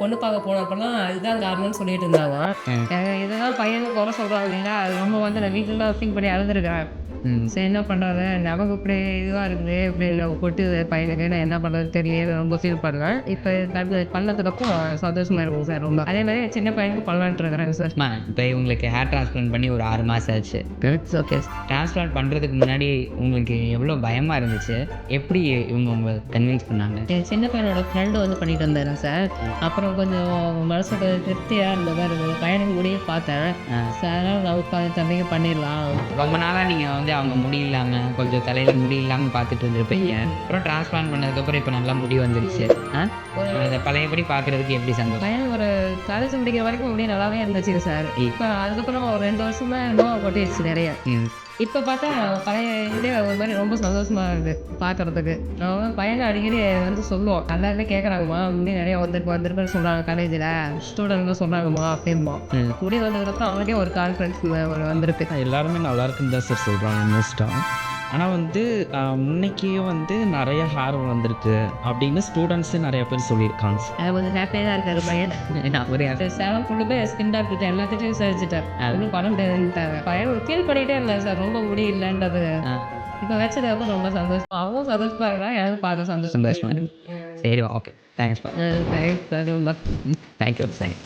பொண்ணு பார்க்க போனப்பலாம் இதுதான் காரணம்னு சொல்லிட்டு இருந்தாங்க. இதெல்லாம் பையனுக்கு குறை சொல்கிறோம் அப்படின்னா அது நம்ம வந்து நான் வீட்டிலலாம் திங்க் பண்ணி அழுதுருக்கேன். சரி என்ன பண்ணுறது நமக்கு இப்படி இதுவாக இருக்குது இப்படி நம்ம கொட்டு பையனுக்கு நான் என்ன பண்ணுறது தெரியல ரொம்ப ஃபீல் பண்ணுவேன். இப்போ பண்ணதுக்கப்புறம் சந்தோஷமாக இருக்கும் சார் ரொம்ப. அதே மாதிரி சின்ன பையனுக்கு பண்ணலான்ட்டு இருக்கிறேன் சார். இப்போ உங்களுக்கு ஹேர் டிரான்ஸ்பிளான்ட் பண்ணி ஒரு 6 மாதம் ஆச்சு. ஓகே டிரான்ஸ்பிளான்ட் பண்ணுறதுக்கு முன்னாடி உங்களுக்கு எவ்வளோ பயமாக இருந்துச்சு? எப்படி இவங்க உங்களை கன்வின்ஸ் பண்ணாங்க? என் சின்ன பையனோட ஃப்ரெண்டு வந்து பண்ணிட்டு வந்தாரு சார். அப்புறம் கொஞ்சம் மனசுக்கு திருப்தியாக இருந்ததாக இருக்குது. பையனுக்கு முடிய பார்த்தேன் சார் நம்ம தம்பிக்கு பண்ணிடலாம். ரொம்ப நாளாக நீங்கள் வந்து அவங்க முடி இல்லாமல் கொஞ்சம் தலையில் முடி இல்லாமல் பார்த்துட்டு இருந்திருப்பீங்க. அப்புறம் டிரான்ஸ்பிளான்ட் பண்ணதுக்கப்புறம் இப்போ நல்லா முடி வந்துருச்சு. அதை பழையபடி பார்க்குறதுக்கு எப்படி சந்தோஷம்? பையன் ஒரு காலேஜ் முடிக்கிற வரைக்கும் முடி நல்லாவே இருந்துச்சு சார். இப்போ அதுக்கப்புறம் ஒரு 2 வருஷமா நோவை கொட்டிடுச்சு நிறைய. இப்போ பார்த்தா பழைய இதே ஒரு மாதிரி ரொம்ப சந்தோஷமாக இருக்குது பார்க்குறதுக்கு. நான் பையனை அடிக்கடி வந்து சொல்லுவோம் எல்லாருமே கேட்குறாங்கம்மா முடி நிறைய வந்துருக்குன்னு சொல்கிறாங்க காலேஜில் ஸ்டூடெண்ட்லாம் சொல்கிறாங்கம்மா அப்படின்போம். முடி வந்ததுக்கப்புறம் அவனுக்கே ஒரு கான்ஃபிடன்ஸ் ஒரு வந்திருக்கு. எல்லாருமே நல்லா இருக்குன்னு தான் சார் சொல்கிறாங்க மோஸ்ட்டாக. ஆனால் வந்து முன்னைக்கே வந்து நிறைய ஹேர் வந்திருக்கு அப்படின்னு ஸ்டூடெண்ட்ஸே நிறைய பேர் சொல்லியிருக்காங்க சார். அது கொஞ்சம் ஹாப்பியாக தான் இருக்காரு பையன். நான் ஒரு சேலம் ஃபுல்லுமே ஸ்கின் டாக்டர் எல்லாத்தையும் விசாரிச்சுட்டேன். ஒன்றும் பண்ண முடியாதுன்ட்டாங்க. பையன் ஃபீல் பண்ணிகிட்டே இருந்தேன் சார் ரொம்ப முடி இல்லைன்றது. இப்போ வச்சதுக்கப்புறம் ரொம்ப சந்தோஷம். அவங்களும் சந்தோஷமாக இருக்கிறான் எனக்கு பார்க்க சந்தோஷமாக சரி okay thanks. Thanks. Thank you sir.